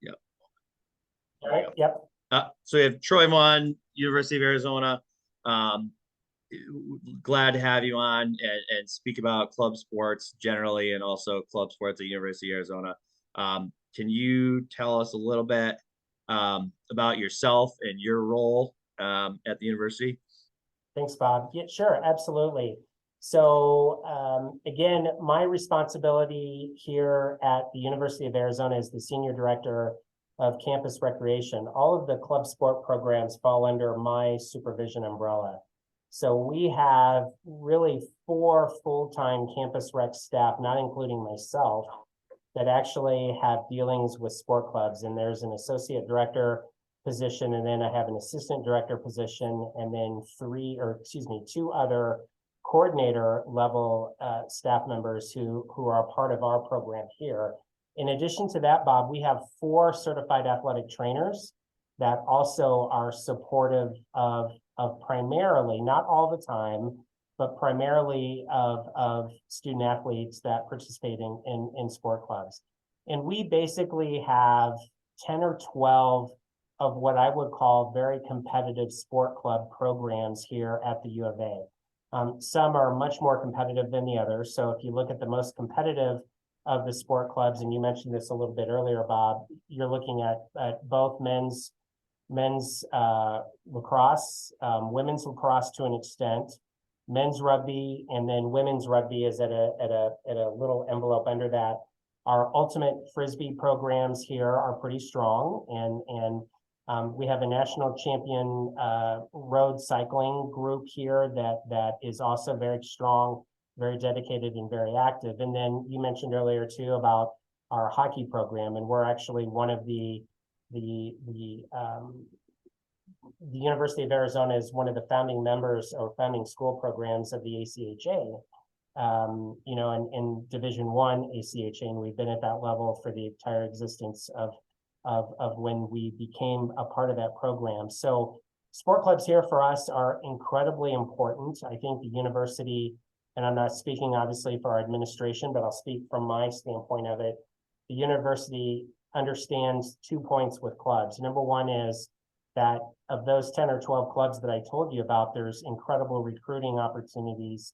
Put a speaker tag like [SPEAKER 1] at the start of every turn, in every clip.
[SPEAKER 1] Yep.
[SPEAKER 2] All
[SPEAKER 1] There we
[SPEAKER 2] right.
[SPEAKER 1] go.
[SPEAKER 2] Yep.
[SPEAKER 1] So we have Troy Vaughn, University of Arizona. Um, Glad to have you on and speak about club sports generally and also club sports at University of Arizona. Can you tell us a little bit about yourself and your role at the university?
[SPEAKER 2] Thanks, Bob. Yeah, sure. Absolutely. So again, my responsibility here at the University of Arizona is the Senior Director of Campus Recreation. All of the club sport programs fall under my supervision umbrella. So we have really 4 full-time campus rec staff, not including myself, that actually have dealings with sport clubs. And there's an associate director position, and then I have an assistant director position, and then 2 other coordinator level staff members who are a part of our program here. In addition to that, Bob, we have 4 certified athletic trainers that also are supportive of primarily, not all the time, but primarily of student athletes that participate in sport clubs. And we basically have 10 or 12 of what I would call very competitive sport club programs here at the U of A. Some are much more competitive than the others. So if you look at the most competitive of the sport clubs, and you mentioned this a little bit earlier, Bob, you're looking at both men's lacrosse, women's lacrosse to an extent, men's rugby, and then women's rugby is at a little envelope under that. Our ultimate frisbee programs here are pretty strong, and we have a national champion road cycling group here that is also very strong, very dedicated, and very active. And then you mentioned earlier too about our hockey program, and we're actually one of the University of Arizona is one of the founding members or founding school programs of the ACHA. You know, in Division I ACHA, and we've been at that level for the entire existence of when we became a part of that program. So sport clubs here for us are incredibly important. I think the university, and I'm not speaking obviously for our administration, but I'll speak from my standpoint of it. The university understands 2 points with clubs. Number one is that of those 10 or 12 clubs that I told you about, there's incredible recruiting opportunities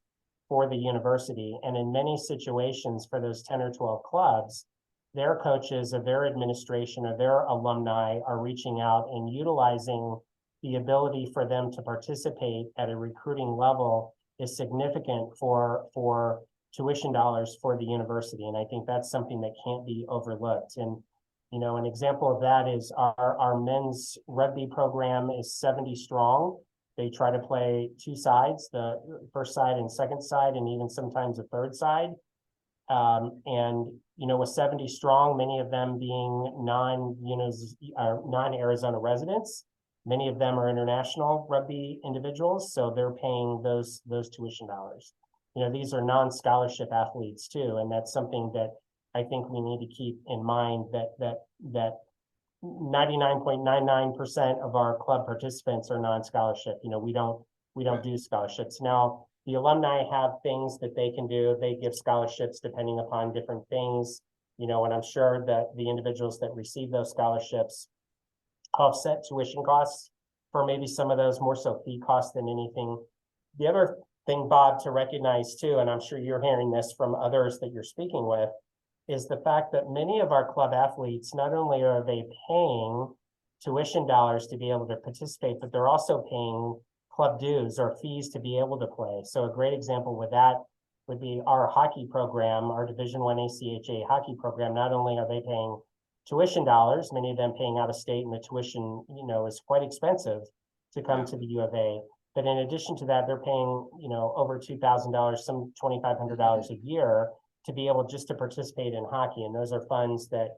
[SPEAKER 2] for the university. And in many situations for those 10 or 12 clubs, their coaches or their administration or their alumni are reaching out and utilizing the ability for them to participate at a recruiting level is significant for tuition dollars for the university. And I think that's something that can't be overlooked. And you know, an example of that is our men's rugby program is 70 strong. They try to play 2 sides, the first side and second side, and even sometimes a third side. And, you know, with 70 strong, many of them being non-Arizona residents, many of them are international rugby individuals, so they're paying those tuition dollars. You know, these are non-scholarship athletes too, and that's something that I think we need to keep in mind that 99.99% of our club participants are non-scholarship. You know, we don't do scholarships. Now, the alumni have things that they can do. They give scholarships depending upon different things, you know, and I'm sure that the individuals that receive those scholarships offset tuition costs for maybe some of those, more so fee costs than anything. The other thing, Bob, to recognize too, and I'm sure you're hearing this from others that you're speaking with, is the fact that many of our club athletes, not only are they paying tuition dollars to be able to participate, but they're also paying club dues or fees to be able to play. So a great example with that would be our hockey program, our Division I ACHA hockey program. Not only are they paying tuition dollars, many of them paying out of state, and the tuition, you know, is quite expensive to come to the U of A. But in addition to that, they're paying, you know, over $2,000, some $2,500 a year to be able just to participate in hockey. And those are funds that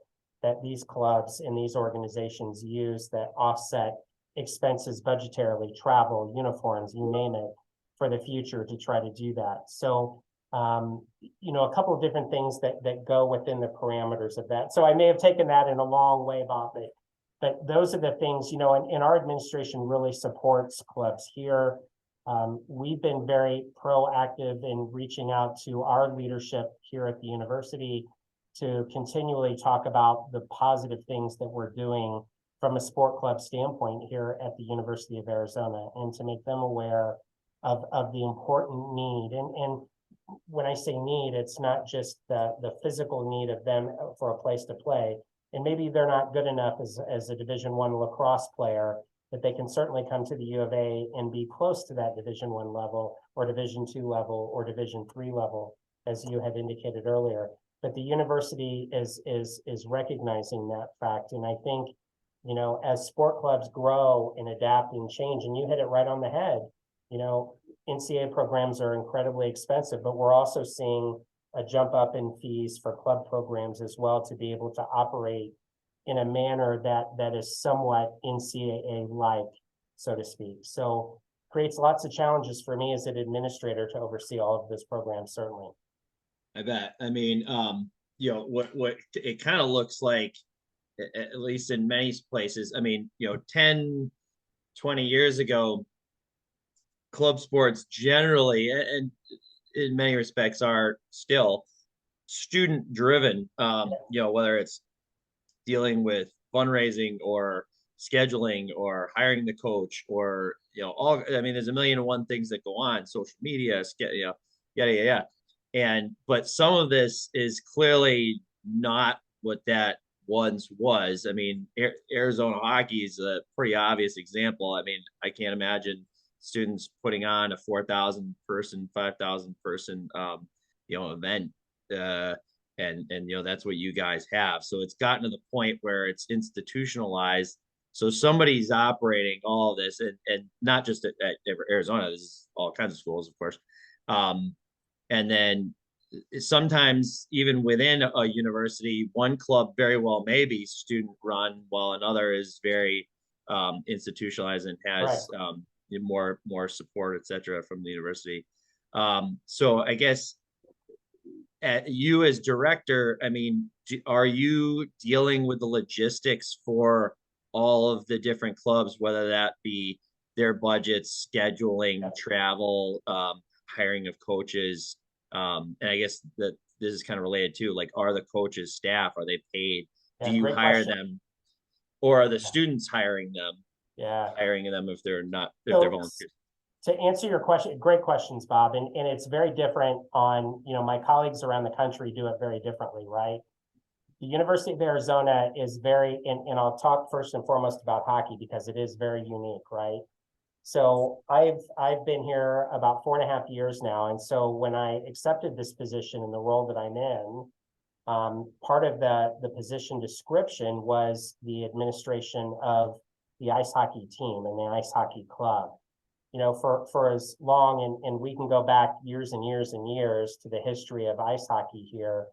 [SPEAKER 2] these clubs and these organizations use that offset expenses budgetarily, travel, uniforms, you name it, for the future to try to do that. So, you know, a couple of different things that go within the parameters of that. So I may have taken that in a long way, Bob, but those are the things, you know, and our administration really supports clubs here. We've been very proactive in reaching out to our leadership here at the university to continually talk about the positive things that we're doing from a sport club standpoint here at the University of Arizona, and to make them aware of the important need. And when I say need, it's not just the physical need of them for a place to play. And maybe they're not good enough as a Division I lacrosse player, but they can certainly come to the U of A and be close to that Division I level or Division II level or Division III level, as you had indicated earlier. But the university is recognizing that fact. And I think, you know, as sport clubs grow and adapt and change, and you hit it right on the head, you know, NCAA programs are incredibly expensive, but we're also seeing a jump up in fees for club programs as well, to be able to operate in a manner that is somewhat NCAA-like, so to speak. So creates lots of challenges for me as an administrator to oversee all of this program, certainly.
[SPEAKER 1] I bet. I mean, you know, what it kind of looks like, at least in many places. I mean, you know, 10, 20 years ago, club sports generally, and in many respects, are still student driven. You know, whether it's dealing with fundraising or scheduling or hiring the coach, or, you know, all, I mean, there's a million and one things that go on, social media, you know, yada, yada, yada. And, but some of this is clearly not what that once was. I mean, Arizona hockey is a pretty obvious example. I mean, I can't imagine students putting on a 4,000 person, 5,000 person, you know, event. And, you know, that's what you guys have. So it's gotten to the point where it's institutionalized. So somebody's operating all of this, and not just at Arizona, this is all kinds of schools, of course. And then sometimes even within a university, one club very well may be student run, while another is very institutionalized and has more support, et cetera, from the university. So I guess at you as director, I mean, are you dealing with the logistics for all of the different clubs, whether that be their budgets, scheduling, travel, hiring of coaches? And I guess that this is kind of related to, like, are the coaches staff, are they paid? Do you hire them, or are the students hiring them? Hiring them if they're not, if they're volunteers.
[SPEAKER 2] To answer your question, great questions, Bob. And it's very different on, you know, my colleagues around the country do it very differently, right? The University of Arizona is very, and I'll talk first and foremost about hockey because it is very unique, right? So I've been here about 4.5 years now. And so when I accepted this position and the role that I'm in, part of the position description was the administration of the ice hockey team and the ice hockey club. You know, for as long, and we can go back years and years and years to the history of ice hockey here.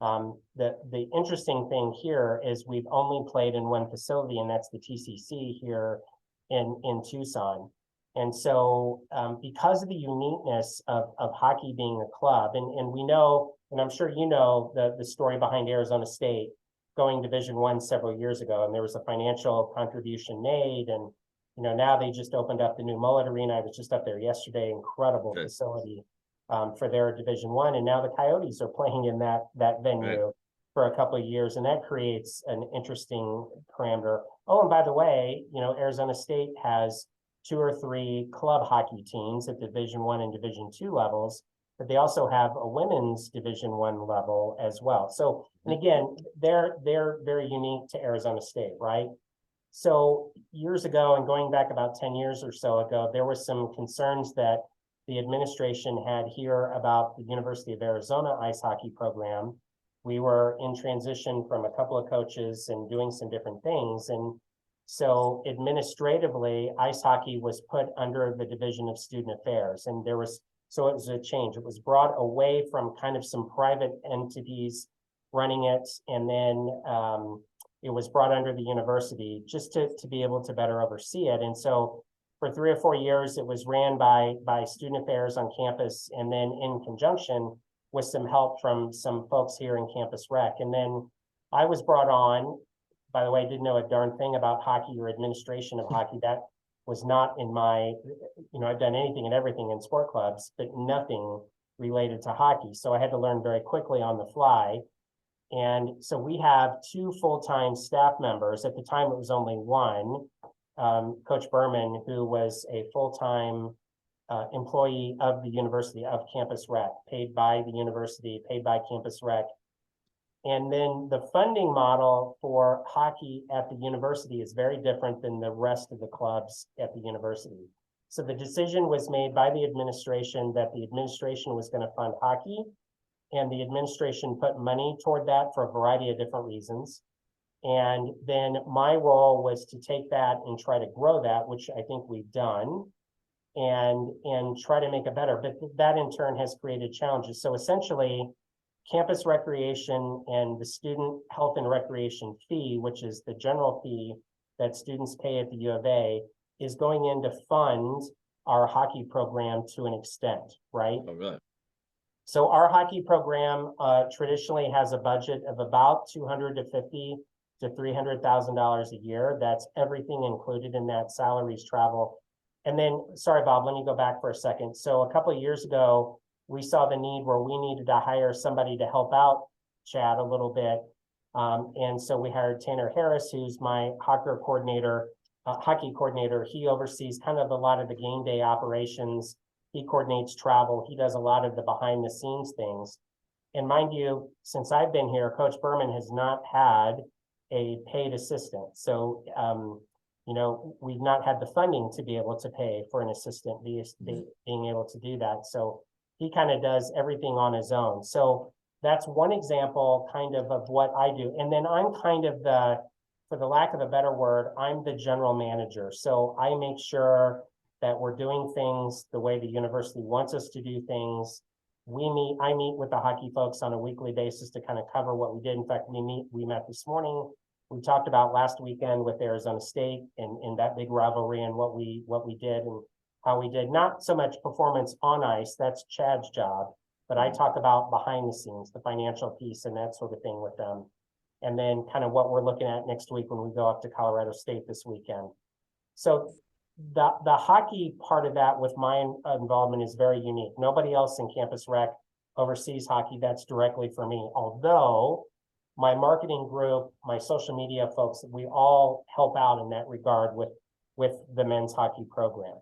[SPEAKER 2] The interesting thing here is we've only played in one facility, and that's the TCC here in Tucson. And so because of the uniqueness of hockey being a club, and we know, and I'm sure you know the story behind Arizona State going Division I several years ago, and there was a financial contribution made, and you know, now they just opened up the new Mullet Arena. I was just up there yesterday. Incredible facility for their Division I, and now the Coyotes are playing in that venue for a couple of years, and that creates an interesting parameter. Oh, and by the way, you know, Arizona State has 2 or 3 club hockey teams at Division I and Division II levels, but they also have a women's Division I level as well. So, and again, they're very unique to Arizona State, right? So years ago, and going back about 10 years or so ago, there were some concerns that the administration had here about the University of Arizona ice hockey program. We were in transition from a couple of coaches and doing some different things. And so administratively, ice hockey was put under the Division of Student Affairs. And there was, so it was a change. It was brought away from kind of some private entities running it. And then it was brought under the university just to be able to better oversee it. And so for 3 or 4 years, it was ran by student affairs on campus, and then in conjunction with some help from some folks here in Campus Rec. And then I was brought on. By the way, I didn't know a darn thing about hockey or administration of hockey. That was not in my, you know, I've done anything and everything in sport clubs, but nothing related to hockey. So I had to learn very quickly on the fly. And so we have 2 full-time staff members. At the time, it was only one, Coach Berman, who was a full-time employee of the University of Campus Rec, paid by the university, paid by Campus Rec. And then the funding model for hockey at the university is very different than the rest of the clubs at the university. So the decision was made by the administration that the administration was going to fund hockey, and the administration put money toward that for a variety of different reasons. And then my role was to take that and try to grow that, which I think we've done, and try to make it better. But that in turn has created challenges. So essentially, campus recreation and the student health and recreation fee, which is the general fee that students pay at the U of A, is going in to fund our hockey program to an extent, right?
[SPEAKER 1] Oh, really?
[SPEAKER 2] So our hockey program traditionally has a budget of about $250,000 to $300,000 a year. That's everything included in that: salaries, travel. And then, sorry, Bob, let me go back for a second. So a couple of years ago, we saw the need where we needed to hire somebody to help out Chad a little bit. And so we hired Tanner Harris, who's my hockey coordinator. He oversees kind of a lot of the game day operations. He coordinates travel. He does a lot of the behind the scenes things. And mind you, since I've been here, Coach Berman has not had a paid assistant. So, you know, we've not had the funding to be able to pay for an assistant being able to do that. So he kind of does everything on his own. So that's one example kind of what I do. And then I'm kind of for the lack of a better word, I'm the general manager. So I make sure that we're doing things the way the university wants us to do things. I meet with the hockey folks on a weekly basis to kind of cover what we did. In fact, we met this morning. We talked about last weekend with Arizona State and that big rivalry and what we did and how we did. Not so much performance on ice, that's Chad's job, but I talk about behind the scenes, the financial piece and that sort of thing with them. And then kind of what we're looking at next week when we go up to Colorado State this weekend. So the hockey part of that with my involvement is very unique. Nobody else in Campus Rec oversees hockey. That's directly for me. Although my marketing group, my social media folks, we all help out in that regard with the men's hockey program.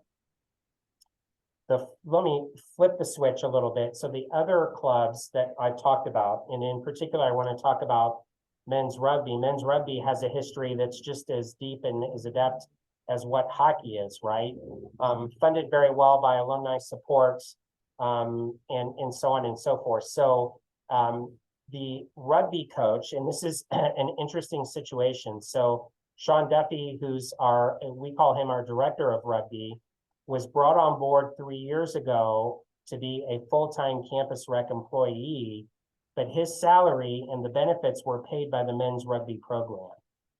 [SPEAKER 2] Let me flip the switch a little bit. So the other clubs that I've talked about, and in particular, I want to talk about men's rugby. Men's rugby has a history that's just as deep and as adept as what hockey is, right? Funded very well by alumni support, and so on and so forth. So the rugby coach, and this is an interesting situation. So Sean Duffy, we call him our director of rugby, was brought on board 3 years ago to be a full-time Campus Rec employee, but his salary and the benefits were paid by the men's rugby program.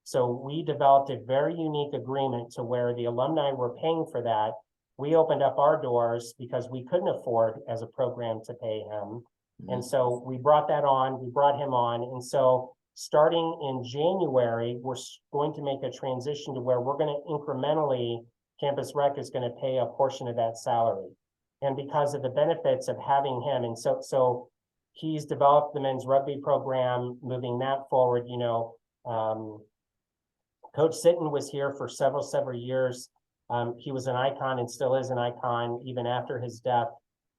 [SPEAKER 2] So we developed a very unique agreement to where the alumni were paying for that. We opened up our doors because we couldn't afford as a program to pay him. And so we brought him on. And so starting in January, we're going to make a transition to where we're going to incrementally, Campus Rec is going to pay a portion of that salary. And because of the benefits of having him, and so he's developed the men's rugby program, moving that forward. You know, Coach Sitton was here for several years. He was an icon and still is an icon even after his death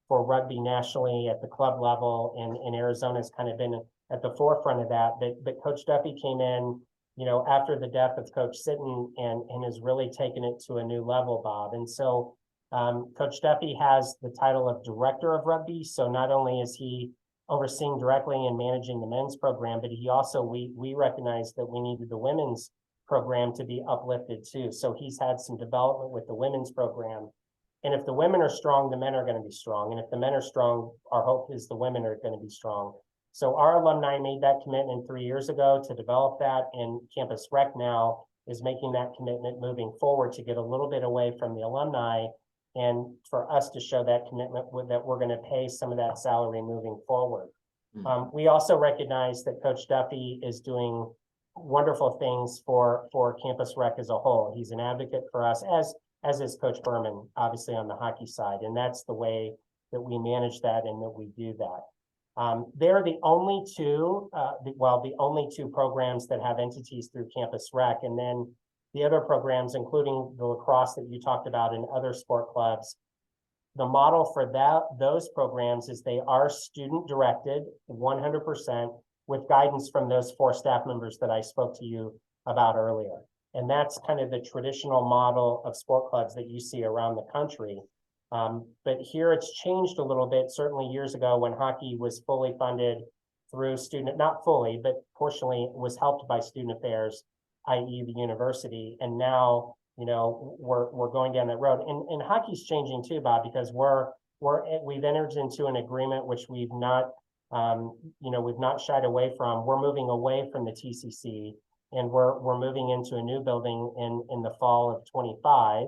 [SPEAKER 2] for rugby nationally at the club level, and Arizona's kind of been at the forefront of that. But Coach Duffy came in, you know, after the death of Coach Sitton and has really taken it to a new level, Bob. And so Coach Duffy has the title of Director of Rugby. So not only is he overseeing directly and managing the men's program, but he also, we recognized that we needed the women's program to be uplifted too. So he's had some development with the women's program. And if the women are strong, the men are going to be strong. And if the men are strong, our hope is the women are going to be strong. So our alumni made that commitment 3 years ago to develop that, and Campus Rec now is making that commitment moving forward to get a little bit away from the alumni and for us to show that commitment that we're going to pay some of that salary moving forward. We also recognize that Coach Duffy is doing wonderful things for Campus Rec as a whole. He's an advocate for us, as is Coach Berman, obviously on the hockey side. And that's the way that we manage that and that we do that. They're the only two, the only two programs that have entities through Campus Rec. And then the other programs, including the lacrosse that you talked about and other sport clubs, the model for those programs is they are student directed 100% with guidance from those 4 staff members that I spoke to you about earlier. And that's kind of the traditional model of sport clubs that you see around the country. But here it's changed a little bit. Certainly years ago when hockey was fully funded through student, not fully, but portionally was helped by student affairs, i.e. the university. And now, we're going down that road. And hockey's changing too, Bob, because we've entered into an agreement which we've not shied away from. We're moving away from the TCC, and we're moving into a new building in the fall of 25,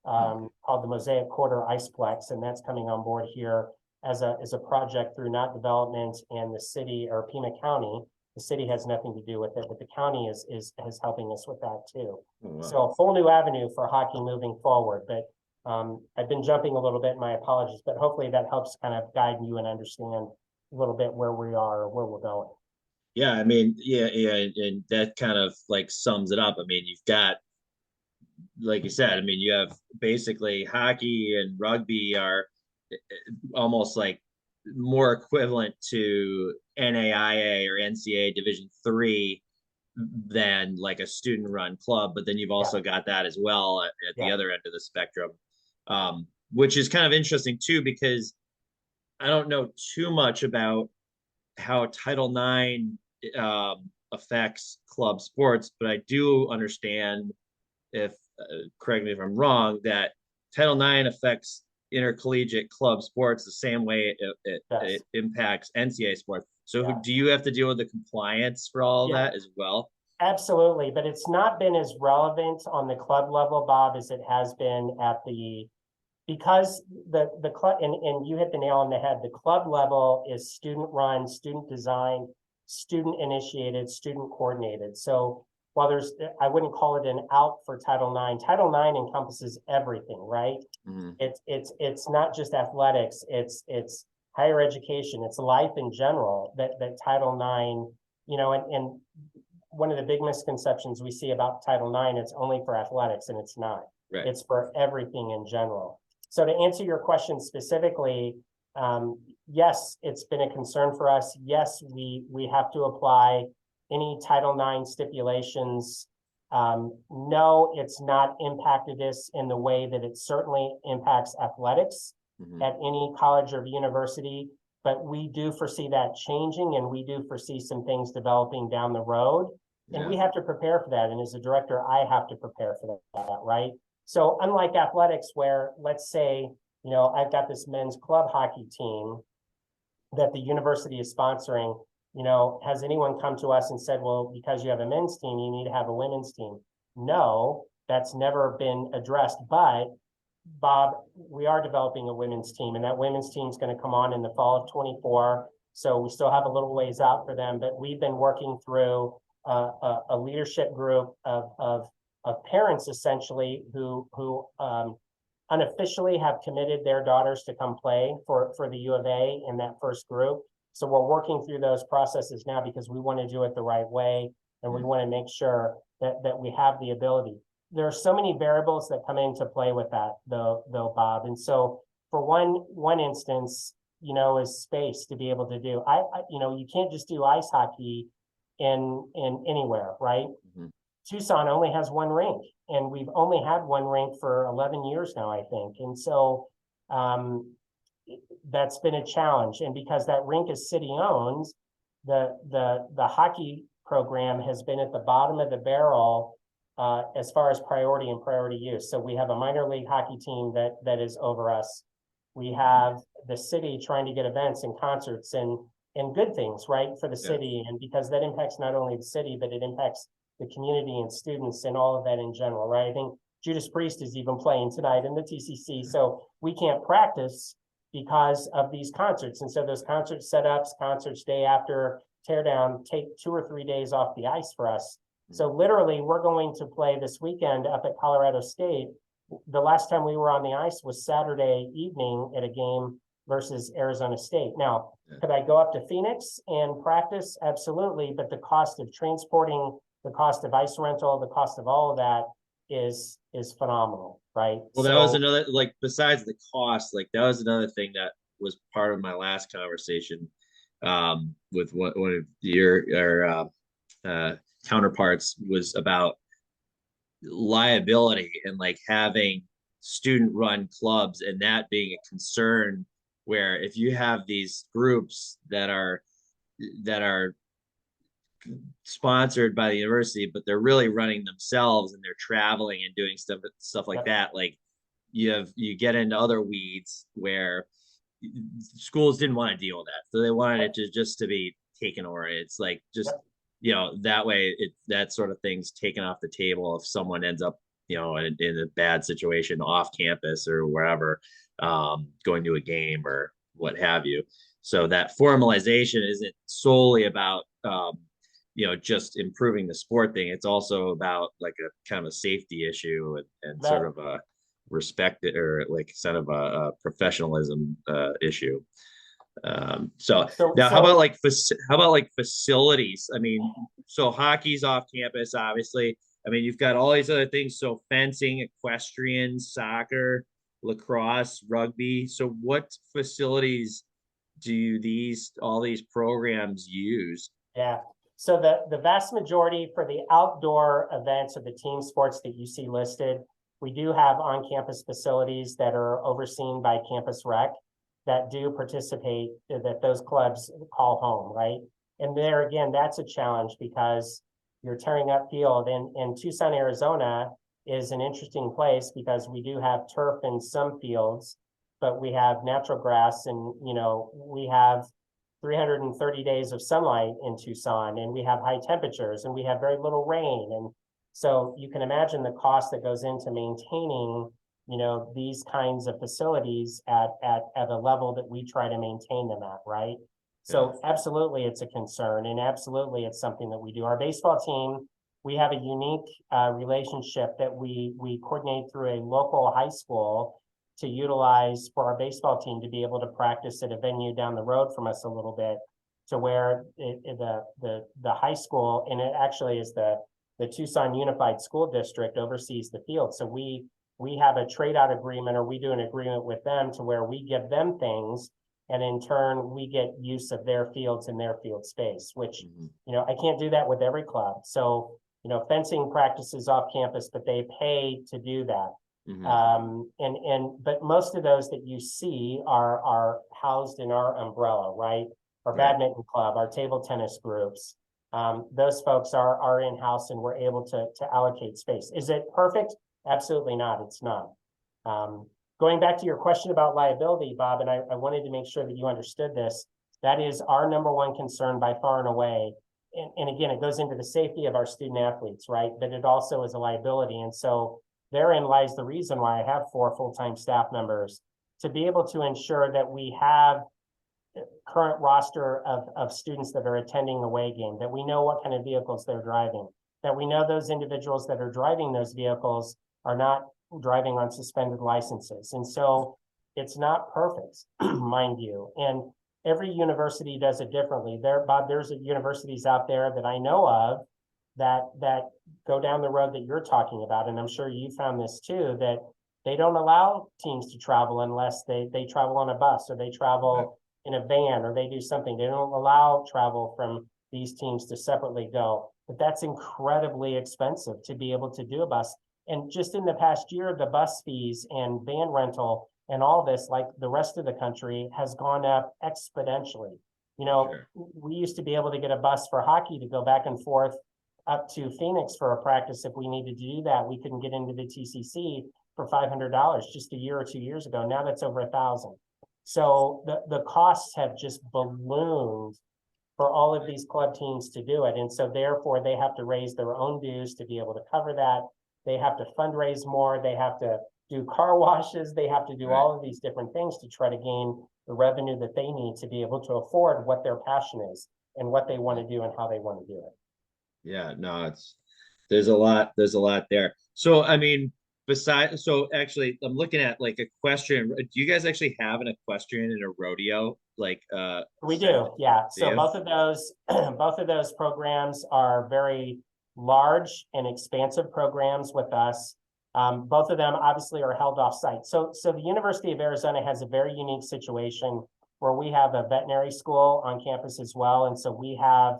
[SPEAKER 2] called the Mosaic Quarter Iceplex, and that's coming on board here as a project through Not Development and the city, or Pima County. The city has nothing to do with it, but the county is helping us with that too. Oh, wow. So a whole new avenue for hockey moving forward. But I've been jumping a little bit, my apologies, but hopefully that helps kind of guide you and understand a little bit where we are or where we're going.
[SPEAKER 1] Yeah, I mean, yeah, and that kind of like sums it up. I mean, you've got, like you said, I mean, you have basically hockey and rugby are almost like more equivalent to NAIA or NCAA Division III than like a student-run club. But then you've also got that as well at the other end of the spectrum, which is kind of interesting too, because I don't know too much about how Title IX affects club sports, but I do understand, if correct me if I'm wrong, that Title IX affects intercollegiate club sports the same way it impacts NCAA sports. So do you have to deal with the compliance for all of that as well?
[SPEAKER 2] Absolutely, but it's not been as relevant on the club level, Bob, as it has been at because the club, and you hit the nail on the head, the club level is student run, student designed, student initiated, student coordinated. So while I wouldn't call it an out for Title IX. Title IX encompasses everything, right? Mm-hmm. It's not just athletics, it's higher education, it's life in general, that Title IX, and one of the big misconceptions we see about Title IX, it's only for athletics, and it's not. Right. It's for everything in general. So to answer your question specifically, yes, it's been a concern for us. Yes, we have to apply any Title IX stipulations. No, it's not impacted us in the way that it certainly impacts athletics at any college or university, but we do foresee that changing, and we do foresee some things developing down the road, and we have to prepare for that. And as a director, I have to prepare for that, right? So unlike athletics, where let's say, I've got this men's club hockey team that the university is sponsoring, has anyone come to us and said, well, because you have a men's team, you need to have a women's team? No, that's never been addressed. But Bob, we are developing a women's team, and that women's team is going to come on in the fall of 24. So we still have a little ways out for them, but we've been working through a leadership group of parents, essentially, who unofficially have committed their daughters to come play for the U of A in that first group. So we're working through those processes now because we want to do it the right way, and we want to make sure that we have the ability. There are so many variables that come into play with that, though, Bob. And so for one instance, is space to be able to do. You can't just do ice hockey in anywhere, right? Mm-hmm. Tucson only has one rink, and we've only had one rink for 11 years now, I think. And so that's been a challenge. And because that rink is city owned, the hockey program has been at the bottom of the barrel as far as priority and priority use. So we have a minor league hockey team that is over us. We have the city trying to get events and concerts and good things, right, for the city. And because that impacts not only the city, but it impacts the community and students and all of that in general, right? I think Judas Priest is even playing tonight in the TCC. So we can't practice because of these concerts. And so those concert setups, concerts day after teardown, take 2 or 3 days off the ice for us. So literally, we're going to play this weekend up at Colorado State. The last time we were on the ice was Saturday evening at a game versus Arizona State. Now,
[SPEAKER 1] Yeah.
[SPEAKER 2] could I go up to Phoenix and practice? Absolutely. But the cost of transporting, the cost of ice rental, the cost of all of that is phenomenal, right?
[SPEAKER 1] Well, that was another, like, besides the cost, like that was another thing that was part of my last conversation with one of your counterparts, was about liability and like having student run clubs, and that being a concern, where if you have these groups that are sponsored by the university, but they're really running themselves and they're traveling and doing stuff like
[SPEAKER 2] Yep.
[SPEAKER 1] that, like you get into other weeds where schools didn't want to deal with that, so they wanted it to just to be taken over. It's like just that way that sort of thing's taken off the table if someone ends up in a bad situation off campus or wherever, going to a game or what have you. So that formalization isn't solely about just improving the sport thing. It's also about like a kind of a safety issue and sort of a respect, or like sort of a professionalism issue. So now how about like facilities? I mean, so hockey's off campus, obviously. I mean, you've got all these other things. So fencing, equestrian, soccer, lacrosse, rugby. So what facilities do all these programs use?
[SPEAKER 2] Yeah. So the vast majority for the outdoor events or the team sports that you see listed, we do have on-campus facilities that are overseen by Campus Rec that do participate, that those clubs call home, right? And there again, that's a challenge because you're tearing up field. And Tucson, Arizona is an interesting place because we do have turf in some fields, but we have natural grass, and we have 330 days of sunlight in Tucson, and we have high temperatures, and we have very little rain. And so you can imagine the cost that goes into maintaining, these kinds of facilities at a level that we try to maintain them at, right? So absolutely, it's a concern, and absolutely, it's something that we do. Our baseball team, we have a unique relationship that we coordinate through a local high school to utilize for our baseball team to be able to practice at a venue down the road from us a little bit, to where the high school, and it actually is the Tucson Unified School District, oversees the field. So we have a trade out agreement, or we do an agreement with them to where we give them things, and in turn we get use of their fields and their field space, which I can't do that with every club. So fencing practices off campus, but they pay to do that. But most of those that you see are housed in our umbrella, right? Our badminton club, our table tennis groups, those folks are in-house, and we're able to allocate space. Is it perfect? Absolutely not. It's not. Going back to your question about liability, Bob, and I wanted to make sure that you understood this. That is our number one concern by far and away. And again, it goes into the safety of our student athletes, right? But it also is a liability. And so therein lies the reason why I have 4 full-time staff members, to be able to ensure that we have current roster of students that are attending the away game, that we know what kind of vehicles they're driving, that we know those individuals that are driving those vehicles are not driving on suspended licenses. And so it's not perfect, mind you. And every university does it differently. Bob, there's universities out there that I know of that go down the road that you're talking about, and I'm sure you found this too, that they don't allow teams to travel unless they travel on a bus, or they travel in a van, or they do something. They don't allow travel from these teams to separately go. But that's incredibly expensive to be able to do a bus. And just in the past year, the bus fees and van rental and all this, like the rest of the country, has gone up exponentially. We used to be able to get a bus for hockey to go back and forth up to Phoenix for a practice. If we needed to do that, we couldn't get into the TCC for $500 just a year or 2 years ago. Now that's over $1,000. So the costs have just ballooned for all of these club teams to do it. And so therefore they have to raise their own dues to be able to cover that. They have to fundraise more. They have to do car washes. They have to do all of these different things to try to gain the revenue that they need to be able to afford what their passion is and what they want to do and how they want to do it.
[SPEAKER 1] Yeah, no, there's a lot there. So, I mean, besides, so actually, I'm looking at like equestrian. Do you guys actually have an equestrian and a rodeo like
[SPEAKER 2] We do, yeah.
[SPEAKER 1] do
[SPEAKER 2] So
[SPEAKER 1] you?
[SPEAKER 2] both of those, both of those programs are very large and expansive programs with us. Both of them obviously are held off site. So the University of Arizona has a very unique situation where we have a veterinary school on campus as well. And so we have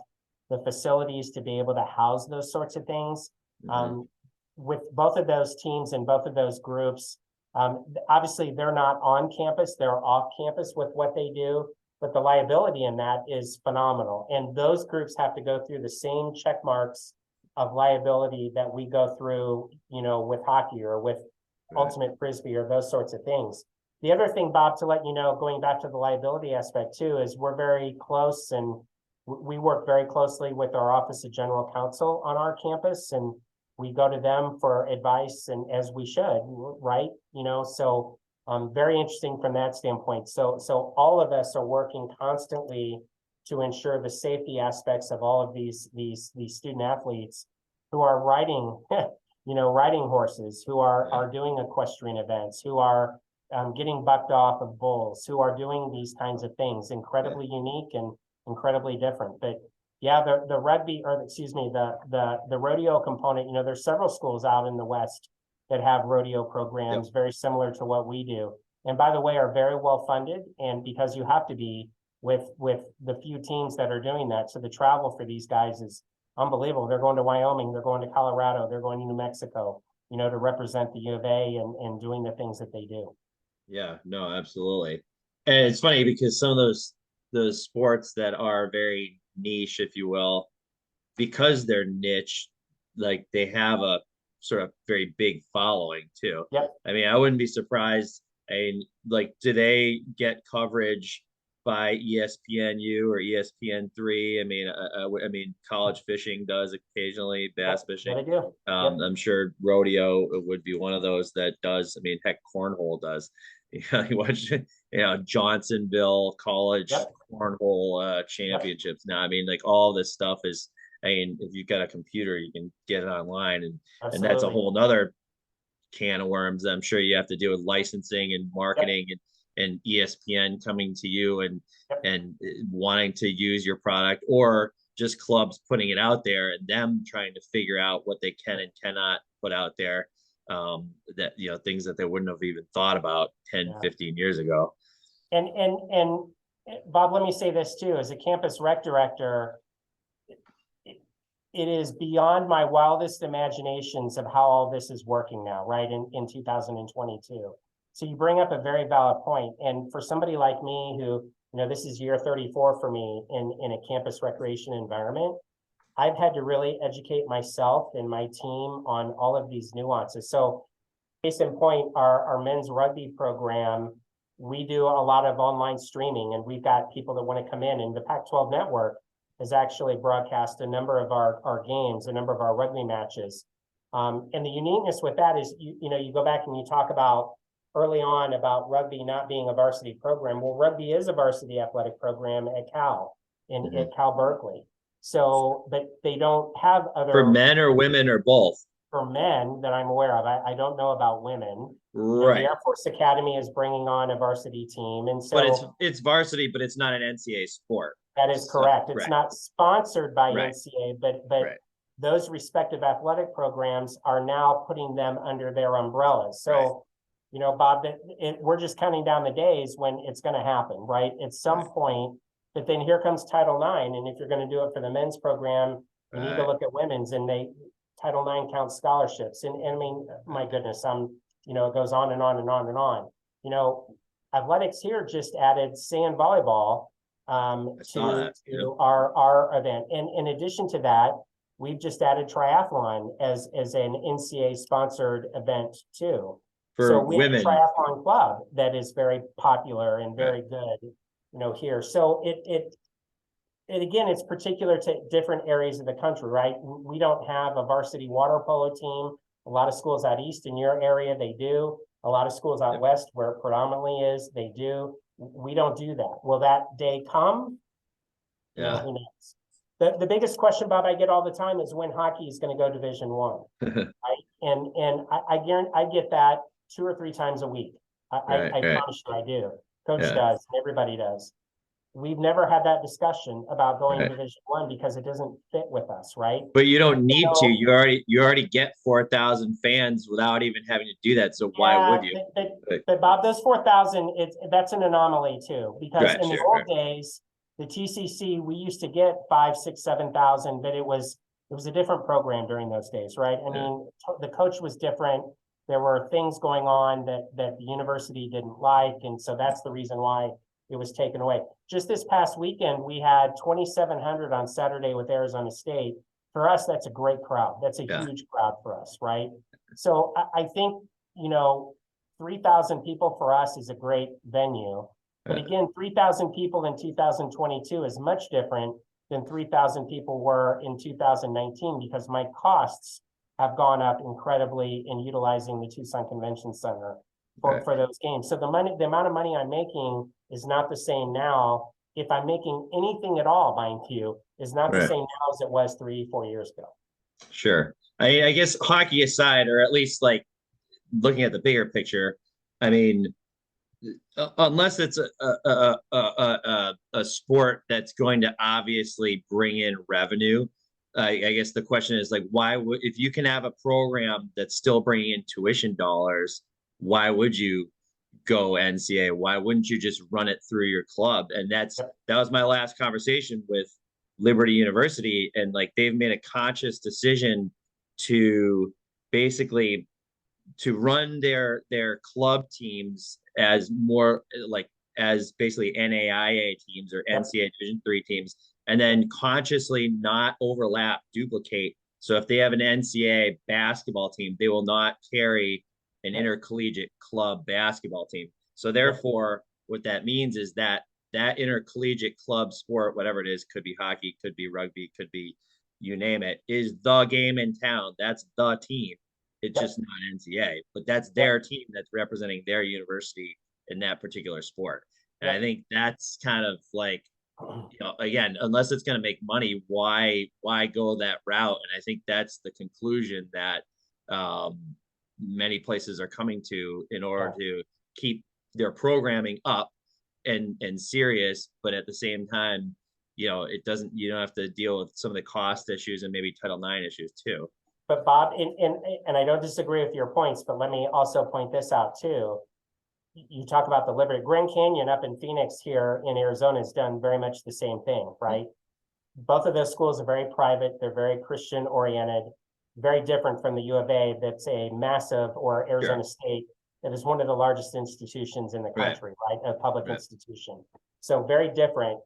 [SPEAKER 2] the facilities to be able to house those sorts of things.
[SPEAKER 1] Mhm.
[SPEAKER 2] With both of those teams and both of those groups, obviously they're not on campus, they're off campus with what they do, but the liability in that is phenomenal. And those groups have to go through the same check marks of liability that we go through, you know, with hockey or with
[SPEAKER 1] Right.
[SPEAKER 2] ultimate frisbee or those sorts of things. The other thing, Bob, to let you know, going back to the liability aspect too, is we're very close and we work very closely with our Office of General Counsel on our campus, and we go to them for advice, and as we should, right? You know, so very interesting from that standpoint. So all of us are working constantly to ensure the safety aspects of all of these student athletes who are riding, you know, riding horses, who are doing equestrian events, who are getting bucked off of bulls, who are doing these kinds of things,
[SPEAKER 1] Yeah.
[SPEAKER 2] incredibly unique and incredibly different. But yeah, the rugby, or excuse me, the rodeo component, you know, there's several schools out in the West that have rodeo
[SPEAKER 1] Yep.
[SPEAKER 2] programs very similar to what we do. And by the way, are very well funded. And because you have to be with the few teams that are doing that. So the travel for these guys is unbelievable. They're going to Wyoming, they're going to Colorado, they're going to New Mexico, you know, to represent the U of A and doing the things that they do.
[SPEAKER 1] Yeah, no, absolutely. And it's funny because some of those sports that are very niche, if you will, because they're niche, like they have a sort of very big following too.
[SPEAKER 2] Yep.
[SPEAKER 1] I mean, I wouldn't be surprised. I mean, like, do they get coverage by ESPNU or ESPN3? I mean, I mean, college fishing does occasionally, bass
[SPEAKER 2] Yep. That
[SPEAKER 1] fishing.
[SPEAKER 2] I do. Yep.
[SPEAKER 1] I'm sure rodeo would be one of those that does. I mean, heck, cornhole does. You watch, Johnsonville College
[SPEAKER 2] Yep.
[SPEAKER 1] cornhole
[SPEAKER 2] Yep.
[SPEAKER 1] championships. Now, I mean, like all this stuff is. I mean, if you've got a computer, you can get it online, and that's a
[SPEAKER 2] Absolutely.
[SPEAKER 1] whole nother can of worms. I'm sure you have to deal with licensing and
[SPEAKER 2] Yep.
[SPEAKER 1] marketing and ESPN coming to you
[SPEAKER 2] Yep.
[SPEAKER 1] and wanting to use your product, or just clubs putting it out there and them trying to figure out what they can and cannot put out there. That, things that they wouldn't have even thought about 10,
[SPEAKER 2] Yeah.
[SPEAKER 1] 15 years ago.
[SPEAKER 2] And Bob, let me say this too, as a campus rec director, it is beyond my wildest imaginations of how all this is working now, right? In 2022. So you bring up a very valid point. And for somebody like me who, you know, this is year 34 for me in a campus recreation environment, I've had to really educate myself and my team on all of these nuances. So case in point, our men's rugby program, we do a lot of online streaming, and we've got people that want to come in, and the Pac-12 network has actually broadcast a number of our games, a number of our rugby matches. And the uniqueness with that is, you know, you go back and you talk about early on about rugby not being a varsity program. Well, rugby is a varsity athletic program at Cal,
[SPEAKER 1] Mhm.
[SPEAKER 2] at Cal Berkeley. So, but they don't have
[SPEAKER 1] For
[SPEAKER 2] other,
[SPEAKER 1] men or women or both.
[SPEAKER 2] for men that I'm aware of. I don't know about women. You know, the
[SPEAKER 1] Right.
[SPEAKER 2] Air Force Academy is bringing on a varsity team. And
[SPEAKER 1] But it's
[SPEAKER 2] so
[SPEAKER 1] it's varsity, but it's not an NCAA sport.
[SPEAKER 2] that is
[SPEAKER 1] So,
[SPEAKER 2] correct. It's
[SPEAKER 1] right,
[SPEAKER 2] not sponsored by
[SPEAKER 1] right,
[SPEAKER 2] NCAA, but
[SPEAKER 1] right,
[SPEAKER 2] those respective athletic programs are now putting them under their umbrellas.
[SPEAKER 1] right,
[SPEAKER 2] So, you know, Bob, we're just counting down the days when it's going to happen, right? At some
[SPEAKER 1] right,
[SPEAKER 2] point, but then here comes Title IX. And if you're going to do it for the men's program, you need to
[SPEAKER 1] right,
[SPEAKER 2] look at women's, and Title IX counts scholarships. And I mean, my
[SPEAKER 1] right.
[SPEAKER 2] goodness, you know, it goes on and on and on and on. You know, athletics here just added sand volleyball
[SPEAKER 1] I saw
[SPEAKER 2] to
[SPEAKER 1] that. Yep.
[SPEAKER 2] our event. And in addition to that, we've just added triathlon as an NCAA sponsored event too. So
[SPEAKER 1] For
[SPEAKER 2] we have a
[SPEAKER 1] women,
[SPEAKER 2] triathlon club that is very popular and
[SPEAKER 1] right,
[SPEAKER 2] very good, you know, here. So it again, it's particular to different areas of the country, right? We don't have a varsity water polo team. A lot of schools out east in your area, they do. A lot of schools out
[SPEAKER 1] yep,
[SPEAKER 2] west, where it predominantly is, they do. We don't do that. Will that day come? You know,
[SPEAKER 1] yeah.
[SPEAKER 2] who knows? The biggest question, Bob, I get all the time is when hockey is going to go Division 1, right? I guarantee I get that 2 or 3 times a week.
[SPEAKER 1] Right,
[SPEAKER 2] I
[SPEAKER 1] right,
[SPEAKER 2] promise you I do. Coach
[SPEAKER 1] yeah,
[SPEAKER 2] does, and everybody does. We've never had that discussion about going
[SPEAKER 1] right.
[SPEAKER 2] Division 1 because it doesn't fit with us, right?
[SPEAKER 1] But you don't need to.
[SPEAKER 2] So
[SPEAKER 1] You already get 4,000 fans without even having to do that. So why
[SPEAKER 2] yeah,
[SPEAKER 1] would you?
[SPEAKER 2] but Bob, those 4,000, that's an anomaly too, because
[SPEAKER 1] Right,
[SPEAKER 2] in the
[SPEAKER 1] sure,
[SPEAKER 2] old
[SPEAKER 1] right,
[SPEAKER 2] days, the TCC, we used to get 5, 6, 7,000, but it was a different program during those days, right? I
[SPEAKER 1] yeah,
[SPEAKER 2] mean, the coach was different. There were things going on that the university didn't like, and so that's the reason why it was taken away. Just this past weekend, we had 2,700 on Saturday with Arizona State. For us, that's a great crowd. That's a
[SPEAKER 1] yeah,
[SPEAKER 2] huge crowd for us, right? So I think, you know, 3,000 people for us is a great venue. But
[SPEAKER 1] yeah,
[SPEAKER 2] again, 3,000 people in 2022 is much different than 3,000 people were in 2019 because my costs have gone up incredibly in utilizing the Tucson Convention Center
[SPEAKER 1] right,
[SPEAKER 2] for those games. So the amount of money I'm making is not the same now. If I'm making anything at all, mind you, is not the
[SPEAKER 1] right.
[SPEAKER 2] same now as it was 3, 4 years ago.
[SPEAKER 1] Sure. I guess hockey aside, or at least like looking at the bigger picture, I mean, unless it's a sport that's going to obviously bring in revenue, I guess the question is like, why would if you can have a program that's still bringing in tuition dollars, why would you go NCAA? Why wouldn't you just run it through your club? And
[SPEAKER 2] Yep.
[SPEAKER 1] that was my last conversation with Liberty University, and like they've made a conscious decision to basically to run their club teams as more like as basically NAIA teams or
[SPEAKER 2] Yep.
[SPEAKER 1] NCAA Division 3 teams, and then consciously not overlap, duplicate. So if they have an NCAA basketball team, they will not carry an
[SPEAKER 2] Yep.
[SPEAKER 1] intercollegiate club basketball team. So
[SPEAKER 2] Yep.
[SPEAKER 1] therefore, what that means is that that intercollegiate club sport, whatever it is, could be hockey, could be rugby, could be you name it, is the game in town. That's the team. It's
[SPEAKER 2] Yep.
[SPEAKER 1] just not NCAA, but that's
[SPEAKER 2] Yep.
[SPEAKER 1] their team that's representing their university in that particular sport. And I
[SPEAKER 2] Yep.
[SPEAKER 1] think that's kind of like, again, unless it's going to make money, why go that route? And I think that's the conclusion that um, many places are coming to in order
[SPEAKER 2] Yeah.
[SPEAKER 1] to keep their programming up and serious, but at the same time, it doesn't you don't have to deal with some of the cost issues and maybe Title IX issues too.
[SPEAKER 2] But Bob, and I don't disagree with your points, but let me also point this out too. You talk about the Liberty Grand Canyon up in Phoenix here in Arizona has done very much the same thing, right? Both of those schools are very private. They're very Christian oriented, very different from the U of A that's a massive, or
[SPEAKER 1] Sure.
[SPEAKER 2] Arizona State that is one of the largest institutions in the
[SPEAKER 1] Right.
[SPEAKER 2] country, right? A public
[SPEAKER 1] Right.
[SPEAKER 2] institution. So very different.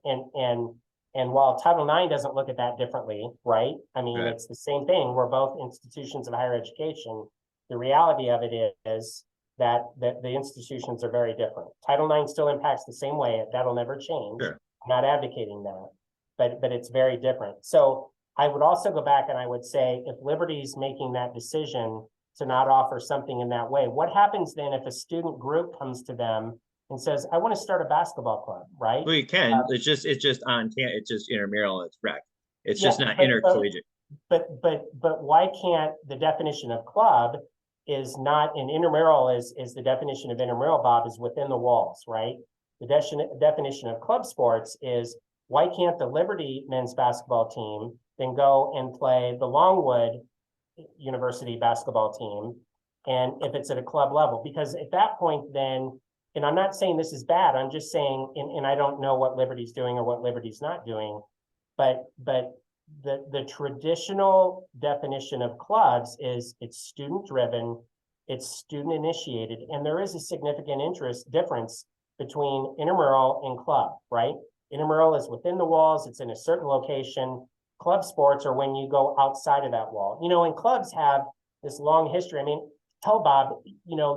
[SPEAKER 2] And while Title IX doesn't look at that differently, right? I mean,
[SPEAKER 1] Right.
[SPEAKER 2] it's the same thing. We're both institutions of higher education. The reality of it is that the institutions are very different. Title IX still impacts the same way. That'll never change.
[SPEAKER 1] Sure.
[SPEAKER 2] I'm not advocating that, but it's very different. So I would also go back and I would say, if Liberty's making that decision to not offer something in that way, what happens then if a student group comes to them and says, I want to start a basketball club, right?
[SPEAKER 1] Well, you can. It's just intramural and it's rec. It's
[SPEAKER 2] Yeah,
[SPEAKER 1] just not intercollegiate.
[SPEAKER 2] but why can't the definition of club is not an intramural is the definition of intramural, Bob, is within the walls, right? The definition of club sports is, why can't the Liberty men's basketball team then go and play the Longwood University basketball team? And if it's at a club level, because at that point, then, and I'm not saying this is bad, I'm just saying, and I don't know what Liberty's doing or what Liberty's not doing, but the traditional definition of clubs is it's student driven, it's student initiated, and there is a significant interest difference between intramural and club, right? Intramural is within the walls, it's in a certain location. Club sports are when you go outside of that wall. And clubs have this long history. I mean, tell Bob,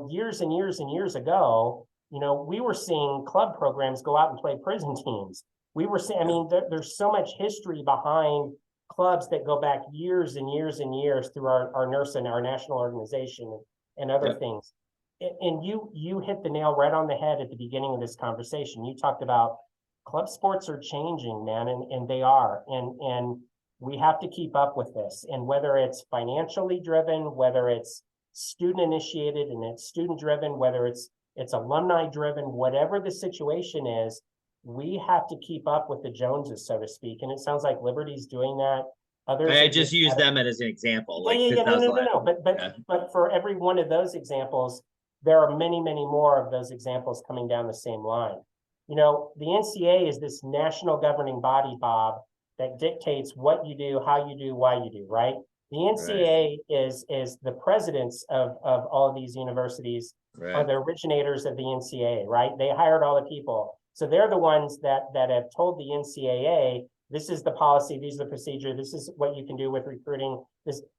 [SPEAKER 2] years and years and years ago, we were seeing club programs go out and play prison teams. We were seeing, I mean, there's so much history behind clubs that go back years and years and years through our NERSA and our national organization and other
[SPEAKER 1] Yeah.
[SPEAKER 2] things. And you hit the nail right on the head at the beginning of this conversation. You talked about club sports are changing, man, and they are. And we have to keep up with this. And whether it's financially driven, whether it's student initiated and it's student driven, whether it's alumni driven, whatever the situation is, we have to keep up with the Joneses, so to speak. And it sounds like Liberty's doing that. Others
[SPEAKER 1] I
[SPEAKER 2] have
[SPEAKER 1] just use them as an example.
[SPEAKER 2] yeah,
[SPEAKER 1] Like
[SPEAKER 2] yeah,
[SPEAKER 1] this
[SPEAKER 2] yeah, no,
[SPEAKER 1] does
[SPEAKER 2] no, no,
[SPEAKER 1] like,
[SPEAKER 2] no.
[SPEAKER 1] yeah.
[SPEAKER 2] But for every one of those examples, there are many, many more of those examples coming down the same line. You know, the NCAA is this national governing body, Bob, that dictates what you do, how you do, why you do, right? The NCAA is the presidents of all of these universities are the originators of the NCAA, right? They hired all the people. So they're the ones that have told the NCAA, this is the policy, these are the procedure, this is what you can do with recruiting.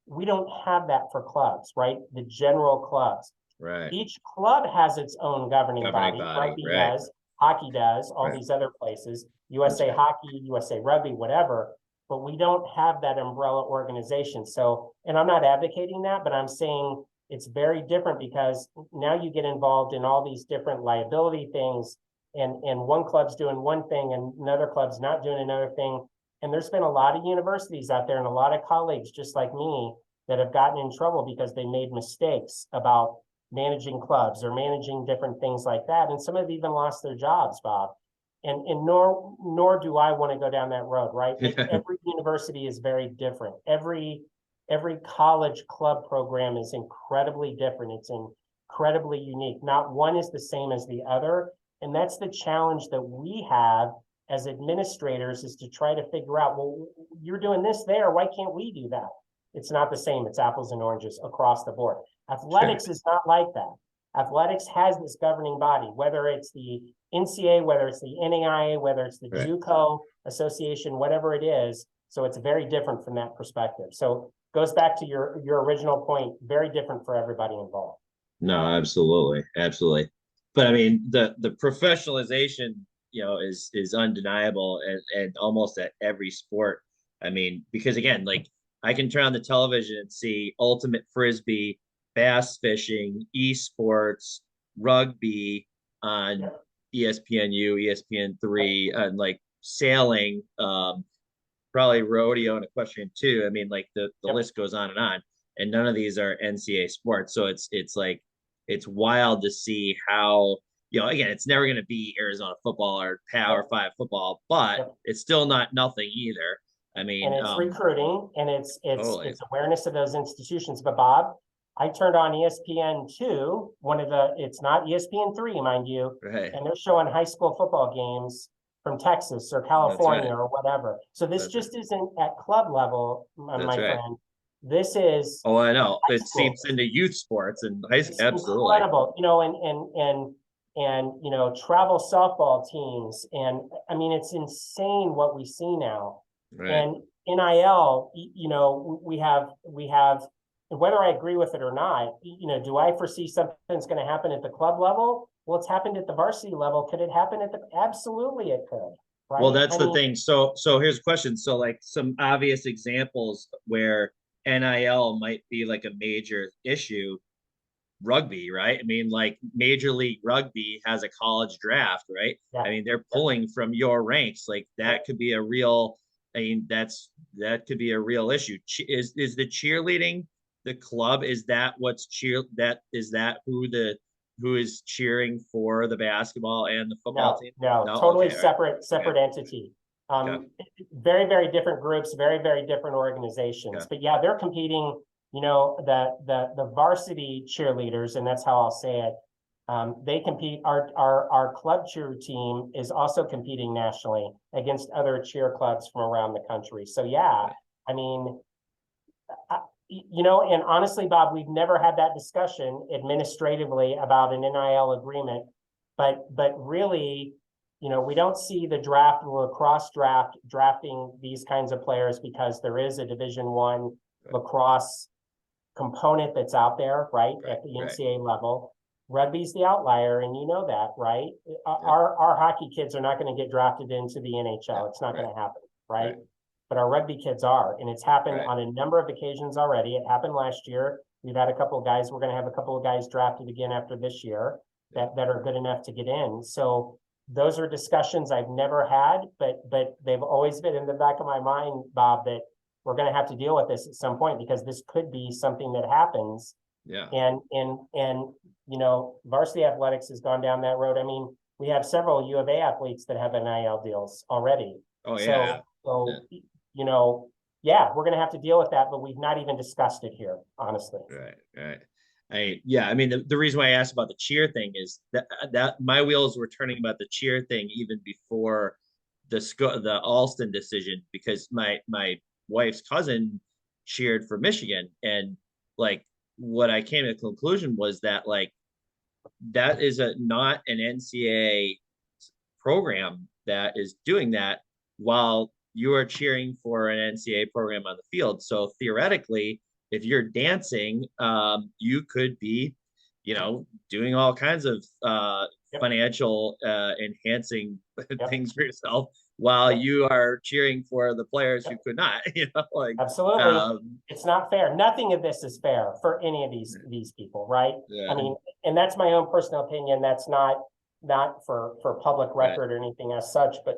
[SPEAKER 2] We don't have that for clubs, right? The general clubs.
[SPEAKER 1] Right.
[SPEAKER 2] Each club has its own governing body. Rugby
[SPEAKER 1] right.
[SPEAKER 2] does, hockey does, all
[SPEAKER 1] Right.
[SPEAKER 2] these other places, USA
[SPEAKER 1] right.
[SPEAKER 2] Hockey, USA Rugby, whatever. But we don't have that umbrella organization. So, and I'm not advocating that, but I'm saying it's very different because now you get involved in all these different liability things, and one club's doing one thing and another club's not doing another thing. And there's been a lot of universities out there and a lot of colleagues just like me that have gotten in trouble because they made mistakes about managing clubs or managing different things like that. And some have even lost their jobs, Bob. And nor do I want to go down that road, right? Every university is very different. Every college club program is incredibly different. It's incredibly unique. Not one is the same as the other. And that's the challenge that we have as administrators, is to try to figure out, well, you're doing this there, why can't we do that? It's not the same. It's apples and oranges across the board. Athletics is not like that. Athletics has this governing body, whether it's the NCAA, whether it's the NAIA, whether it's the JUCO Association, whatever it is. So it's very different from that perspective. So goes back to your original point, very different for everybody involved.
[SPEAKER 1] No, absolutely. Absolutely. But I mean, the professionalization, is undeniable and almost at every sport. I mean, because again, like I can turn on the television and see ultimate frisbee, bass fishing, esports, rugby on ESPNU, ESPN3, and like sailing, probably rodeo and equestrian too. I mean, like the list goes on. And none of these are NCAA sports. So it's like it's wild to see how, again, it's never going to be Arizona football or Power 5 football, but it's still not nothing either. I mean,
[SPEAKER 2] and it's recruiting and it's
[SPEAKER 1] totally.
[SPEAKER 2] it's awareness of those institutions. But Bob, I turned on ESPN2, it's not ESPN3, mind you, and they're showing high school football games from Texas or California or whatever. So this just isn't at club level, my friend. This is
[SPEAKER 1] I know it seeps into youth sports and high school. Absolutely
[SPEAKER 2] incredible, and travel softball teams, and I mean it's insane what we see now. And NIL, we have, whether I agree with it or not, do I foresee something's going to happen at the club level? Well, it's happened at the varsity level. Could it happen absolutely it could. Right?
[SPEAKER 1] Well, that's the thing. So here's a question. So like some obvious examples where NIL might be like a major issue. Rugby, right? I mean, like Major League Rugby has a college draft, right? Yeah. I mean, they're pulling from your ranks. Like that could be a real. I mean, that could be a real issue. Is the cheerleading the club? Is that what's who is cheering for the basketball and the football team?
[SPEAKER 2] No, totally separate entity. Very, very different groups, very, very different organizations. But yeah, they're competing. The varsity cheerleaders, and that's how I'll say it. They compete. Our club cheer team is also competing nationally against other cheer clubs from around the country. So yeah, I mean, and honestly, Bob, we've never had that discussion administratively about an NIL agreement, but really, we don't see the lacrosse drafting these kinds of players because there is a Division I lacrosse component that's out there, right, at the NCAA level. Rugby's the outlier, and you know that, right? Our hockey kids are not going to get drafted into the NHL. It's not going to happen, right? But our rugby kids are, and it's happened on a number of occasions already. It happened last year. We've had a couple of guys. We're going to have a couple of guys drafted again after this year that are good enough to get in. So those are discussions I've never had, but they've always been in the back of my mind, Bob, that we're going to have to deal with this at some point because this could be something that happens.
[SPEAKER 1] Yeah.
[SPEAKER 2] And varsity athletics has gone down that road. I mean, we have several U of A athletes that have NIL deals already.
[SPEAKER 1] Oh
[SPEAKER 2] yeah. We're going to have to deal with that, but we've not even discussed it here, honestly.
[SPEAKER 1] Right. I mean, the reason why I asked about the cheer thing is that my wheels were turning about the cheer thing even before the Alston decision, because my wife's cousin cheered for Michigan, and like what I came to the conclusion was that like that is not an NCAA program that is doing that while you are cheering for an NCAA program on the field. So theoretically, if you're dancing, you could be, doing all kinds of financial enhancing things for yourself while you are cheering for the players who could not.
[SPEAKER 2] Absolutely, it's not fair. Nothing of this is fair for any of these people, right? I mean, and that's my own personal opinion. That's not for public record or anything as such, but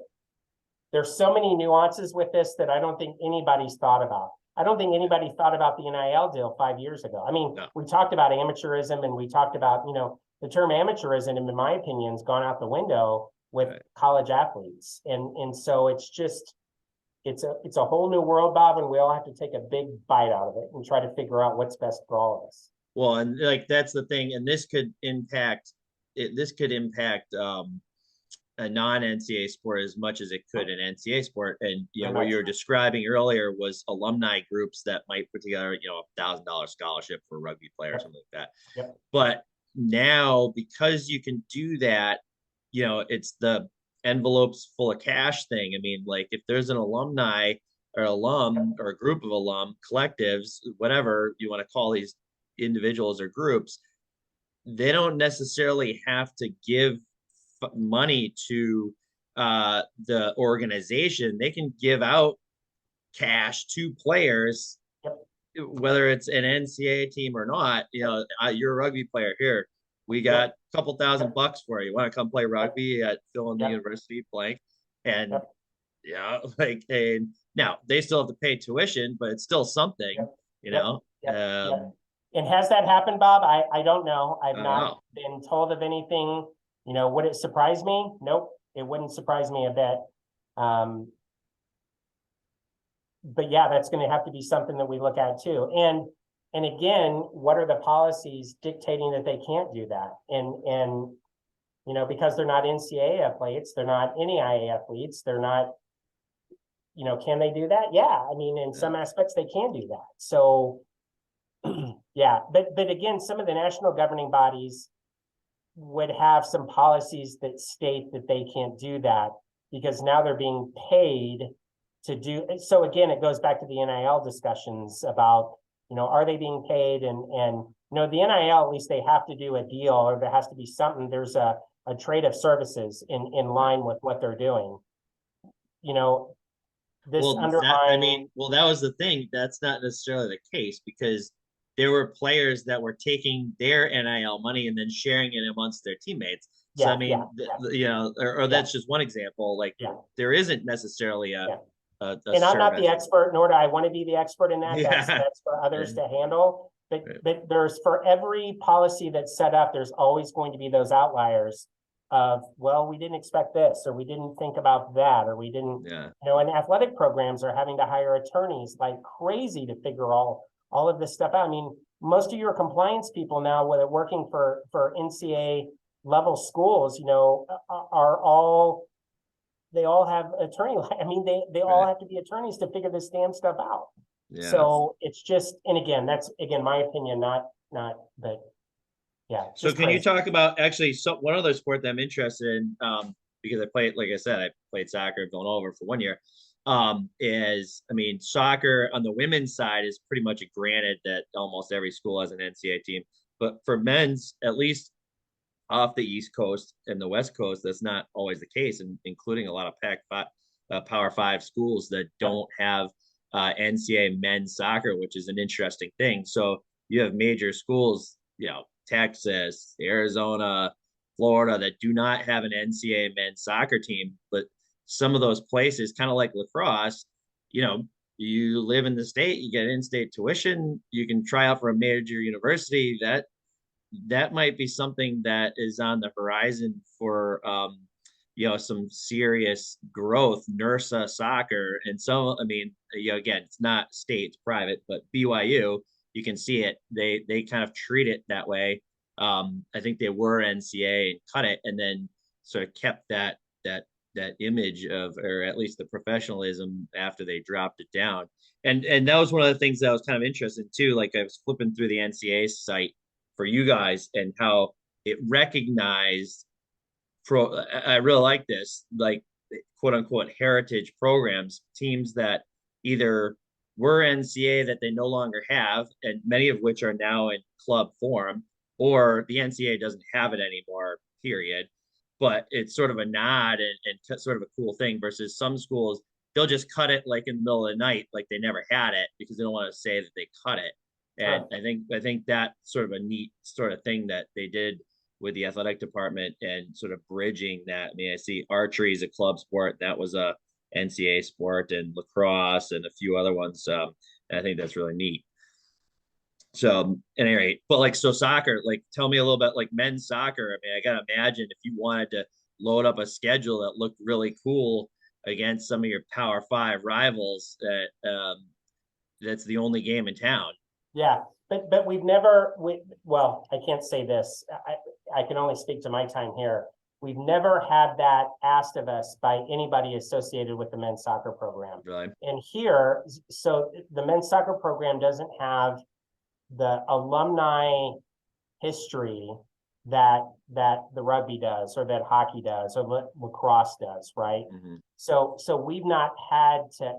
[SPEAKER 2] there's so many nuances with this that I don't think anybody's thought about. I don't think anybody thought about the NIL deal 5 years ago. I mean, we talked about amateurism and we talked about, the term amateurism, in my opinion, has gone out the window with college athletes. And so it's just, it's a whole new world, Bob, and we all have to take a big bite out of it and try to figure out what's best for all of us.
[SPEAKER 1] Well, and like, that's the thing. And this could impact a non-NCAA sport as much as it could an NCAA sport. And what you were describing earlier was alumni groups that might put together, $1,000 scholarship for a rugby player or something like that. But now, because you can do that, it's the envelopes full of cash thing. I mean, like, if there's an alumni or alum or a group of alum collectives, whatever you want to call these individuals or groups, they don't necessarily have to give money to the organization. They can give out cash to players, whether it's an NCAA team or not. You're a rugby player, here, we got a couple $1,000 for you. Want to come play rugby at Phil and the University blank? And and now they still have to pay tuition, but it's still something.
[SPEAKER 2] And has that happened, Bob? I don't know. I've not been told of anything. Would it surprise me? Nope, it wouldn't surprise me a bit. But yeah, that's going to have to be something that we look at too. And again, what are the policies dictating that they can't do that? And because they're not NCAA athletes, they're not NAIA athletes, they're not, can they do that? Yeah, I mean, in some aspects they can do that. So but again, some of the national governing bodies would have some policies that state that they can't do that because now they're being paid to do. So again, it goes back to the NIL discussions about, are they being paid? And the NIL, at least they have to do a deal, or there has to be something. There's a trade of services in line with what they're doing. That
[SPEAKER 1] was the thing. That's not necessarily the case, because there were players that were taking their NIL money and then sharing it amongst their teammates. So that's just one example. Like, there isn't necessarily a and
[SPEAKER 2] I'm not the expert, nor do I want to be the expert in that. That's for others to handle. But there's, for every policy that's set up, there's always going to be those outliers of, well, we didn't expect this, or we didn't think about that, or we didn't, and athletic programs are having to hire attorneys like crazy to figure all of this stuff out. I mean, most of your compliance people now, whether working for NCAA level schools, they all have attorney. I mean, they all have to be attorneys to figure this damn stuff out. So it's just, and again, that's my opinion, but yeah.
[SPEAKER 1] So can you talk about actually one other sport that I'm interested in, because I played soccer at Villanova for 1 year. Soccer on the women's side is pretty much a granted that almost every school has an NCAA team, but for men's, at least off the East Coast and the West Coast, that's not always the case, and including a lot of Power 5 schools that don't have NCAA men's soccer, which is an interesting thing. So you have major schools, Texas, Arizona, Florida, that do not have an NCAA men's soccer team, but some of those places, kind of like lacrosse, you live in the state, you get in-state tuition, you can try out for a major university. That might be something that is on the horizon for some serious growth. NERSA soccer and so, I mean, again, it's not state, it's private, but BYU, you can see it. They kind of treat it that way. I think they were NCAA and cut it, and then sort of kept that image of, or at least the professionalism after they dropped it down. And that was one of the things that was kind of interesting too. Like I was flipping through the NCAA site for you guys and how it recognized I really like this, like quote unquote heritage programs, teams that either were NCAA that they no longer have, and many of which are now in club form, or the NCAA doesn't have it anymore, period. But it's sort of a nod and sort of a cool thing versus some schools, they'll just cut it like in the middle of the night, like they never had it because they don't want to say that they cut it. And
[SPEAKER 2] Sure.
[SPEAKER 1] I think that sort of a neat sort of thing that they did with the athletic department and sort of bridging that. I mean, I see archery is a club sport. That was a NCAA sport, and lacrosse and a few other ones. And I think that's really neat. So, at any rate, but like, so soccer, like, tell me a little bit like men's soccer. I mean, I gotta imagine if you wanted to load up a schedule that looked really cool against some of your Power Five rivals, that's the only game in town.
[SPEAKER 2] Yeah, but we've never well, I can't say this. I can only speak to my time here. We've never had that asked of us by anybody associated with the men's soccer program.
[SPEAKER 1] Really?
[SPEAKER 2] And here, so the men's soccer program doesn't have the alumni history that the rugby does, or that hockey does, or lacrosse does, right?
[SPEAKER 1] Mm-hmm.
[SPEAKER 2] So we've not had to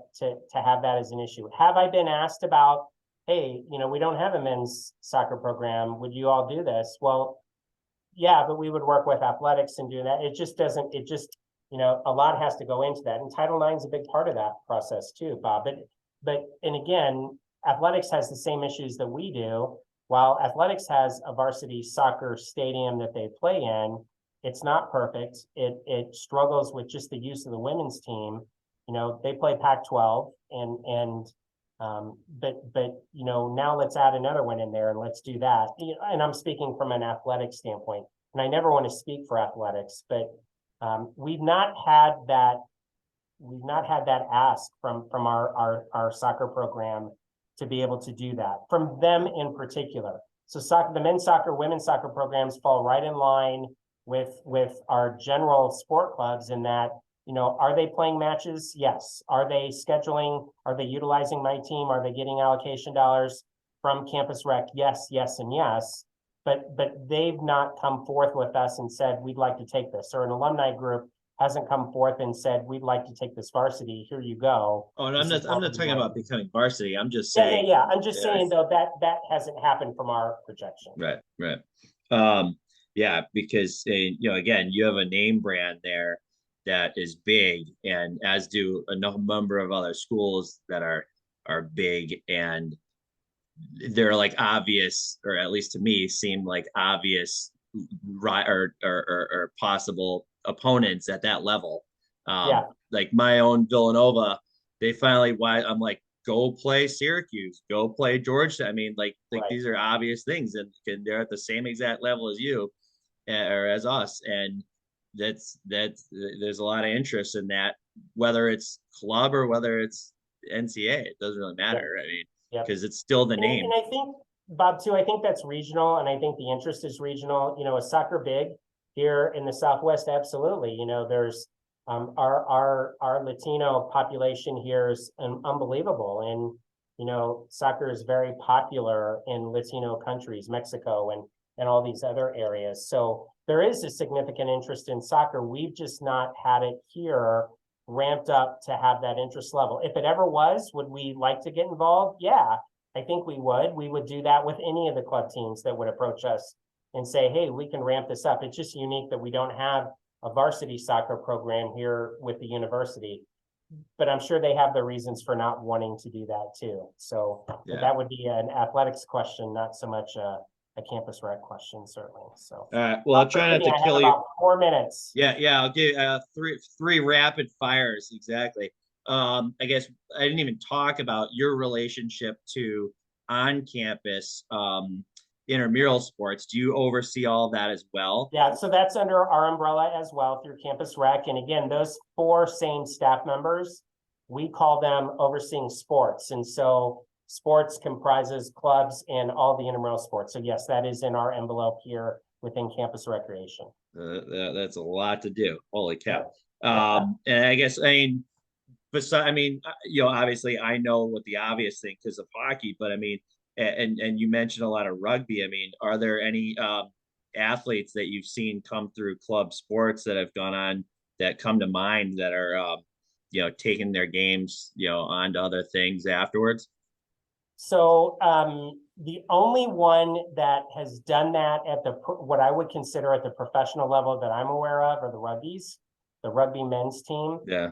[SPEAKER 2] have that as an issue. Have I been asked about, hey, we don't have a men's soccer program, would you all do this? Well, yeah, but we would work with athletics and do that. It just doesn't, a lot has to go into that. And Title IX is a big part of that process too, Bob. And again, athletics has the same issues that we do. While athletics has a varsity soccer stadium that they play in, it's not perfect. It struggles with just the use of the women's team. They play Pac-12 but now let's add another one in there and let's do that. And I'm speaking from an athletic standpoint, and I never want to speak for athletics, but we've not had that ask from our soccer program to be able to do that, from them in particular. So the men's soccer, women's soccer programs fall right in line with our general sport clubs in that, are they playing matches? Yes. Are they scheduling? Are they utilizing my team? Are they getting allocation dollars from Campus Rec? Yes, yes, and yes. But they've not come forth with us and said, we'd like to take this. Or an alumni group hasn't come forth and said, we'd like to take this varsity. Here you go.
[SPEAKER 1] Oh, and
[SPEAKER 2] This
[SPEAKER 1] I'm
[SPEAKER 2] is
[SPEAKER 1] not talking about becoming varsity. I'm just
[SPEAKER 2] yeah,
[SPEAKER 1] saying.
[SPEAKER 2] I'm just saying though that hasn't happened from our projection.
[SPEAKER 1] Right. Yeah, because again, you have a name brand there that is big, and as do a number of other schools that are big, and they're like obvious, or at least to me, seem like obvious right or possible opponents at that level.
[SPEAKER 2] Yeah.
[SPEAKER 1] Like my own Villanova, they finally, why I'm like, go play Syracuse, go play Georgetown. I mean, like
[SPEAKER 2] Right.
[SPEAKER 1] these are obvious things, and they're at the same exact level as you or as us, and that's there's a lot of interest in that, whether it's club or whether it's NCAA, it doesn't really matter. I mean,
[SPEAKER 2] Yep.
[SPEAKER 1] because it's still the name.
[SPEAKER 2] And I think, Bob, too, I think that's regional, and I think the interest is regional. Is soccer big here in the Southwest? Absolutely. There's our Latino population here is unbelievable, and soccer is very popular in Latino countries, Mexico and all these other areas. So there is a significant interest in soccer. We've just not had it here ramped up to have that interest level. If it ever was, would we like to get involved? Yeah, I think we would. We would do that with any of the club teams that would approach us and say, hey, we can ramp this up. It's just unique that we don't have a varsity soccer program here with the university, but I'm sure they have their reasons for not wanting to do that too. So that would be an athletics question, not so much a Campus Rec question, certainly. So,
[SPEAKER 1] well, I'll try not to kill you.
[SPEAKER 2] About 4 minutes.
[SPEAKER 1] Yeah, I'll give three rapid fires exactly. I guess I didn't even talk about your relationship to on campus intramural sports. Do you oversee all of that as well?
[SPEAKER 2] Yeah, so that's under our umbrella as well through Campus Rec. And again, those four same staff members, we call them overseeing sports. And so sports comprises clubs and all the intramural sports. So yes, that is in our envelope here within Campus Recreation.
[SPEAKER 1] That's a lot to do. Holy cow.
[SPEAKER 2] Yeah.
[SPEAKER 1] And I guess, I mean, besides, I mean, obviously I know what the obvious thing because of hockey, but I mean, and you mentioned a lot of rugby. I mean, are there any athletes that you've seen come through club sports that have gone on that come to mind that are, taking their games, on to other things afterwards?
[SPEAKER 2] So the only one that has done that at what I would consider at the professional level that I'm aware of are the rugby men's team.
[SPEAKER 1] Yeah.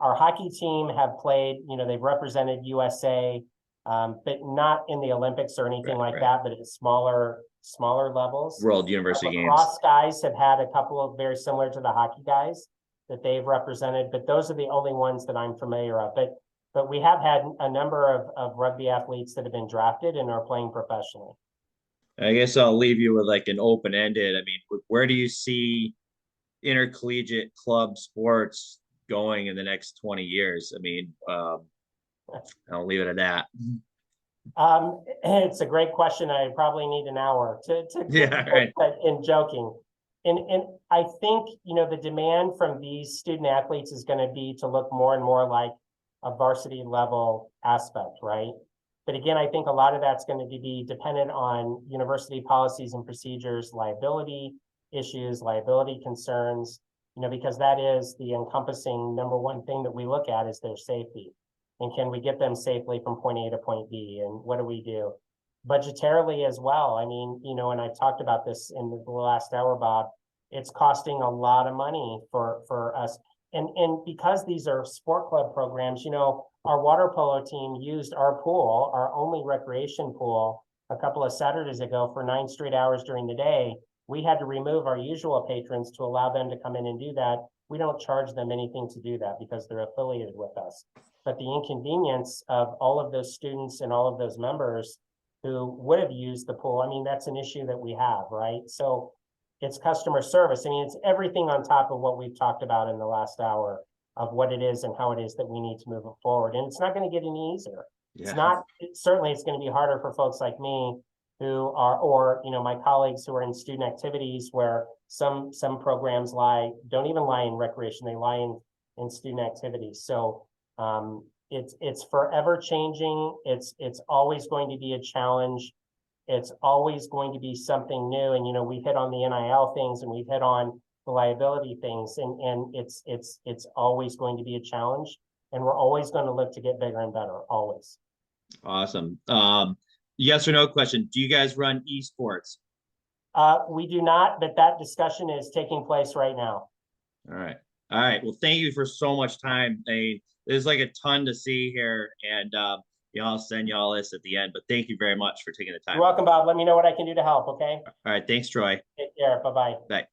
[SPEAKER 2] Our hockey team have played, they've represented USA, but not in the Olympics or anything like that, but at smaller levels.
[SPEAKER 1] World University Games.
[SPEAKER 2] Lacrosse guys have had a couple of very similar to the hockey guys that they've represented, but those are the only ones that I'm familiar of. But we have had a number of rugby athletes that have been drafted and are playing professionally.
[SPEAKER 1] I guess I'll leave you with like an open-ended. I mean, where do you see intercollegiate club sports going in the next 20 years? I mean, I'll leave it at that.
[SPEAKER 2] It's a great question. I probably need an hour to
[SPEAKER 1] Yeah, right.
[SPEAKER 2] in joking. And I think, the demand from these student athletes is going to be to look more and more like a varsity level aspect, right? But again, I think a lot of that's going to be dependent on university policies and procedures, liability issues, liability concerns, because that is the encompassing number one thing that we look at is their safety. And can we get them safely from point A to point B? And what do we do? Budgetarily as well. I mean, and I talked about this in the last hour, Bob, it's costing a lot of money for us. And because these are sport club programs, our water polo team used our pool, our only recreation pool, a couple of Saturdays ago for 9 straight hours during the day. We had to remove our usual patrons to allow them to come in and do that. We don't charge them anything to do that because they're affiliated with us. But the inconvenience of all of those students and all of those members who would have used the pool, I mean, that's an issue that we have, right? So it's customer service. I mean, it's everything on top of what we've talked about in the last hour of what it is and how it is that we need to move it forward. And it's not going to get any easier. Yeah. It's not, certainly it's going to be harder for folks like me who are, or, my colleagues who are in student activities where some programs don't even lie in recreation, they lie in student activities. So it's forever changing. It's always going to be a challenge. It's always going to be something new. And, we've hit on the NIL things and we've hit on the liability things and it's always going to be a challenge and we're always going to look to get bigger and better, always.
[SPEAKER 1] Awesome. Yes or no question. Do you guys run esports?
[SPEAKER 2] We do not, but that discussion is taking place right now.
[SPEAKER 1] All right. All right. Well, thank you for so much time. There's like a ton to see here and, I'll send you all this at the end, but thank you very much for taking the time.
[SPEAKER 2] You're welcome, Bob. Let me know what I can do to help. Okay.
[SPEAKER 1] All right. Thanks, Troy.
[SPEAKER 2] Take care. Bye-bye.
[SPEAKER 1] Bye.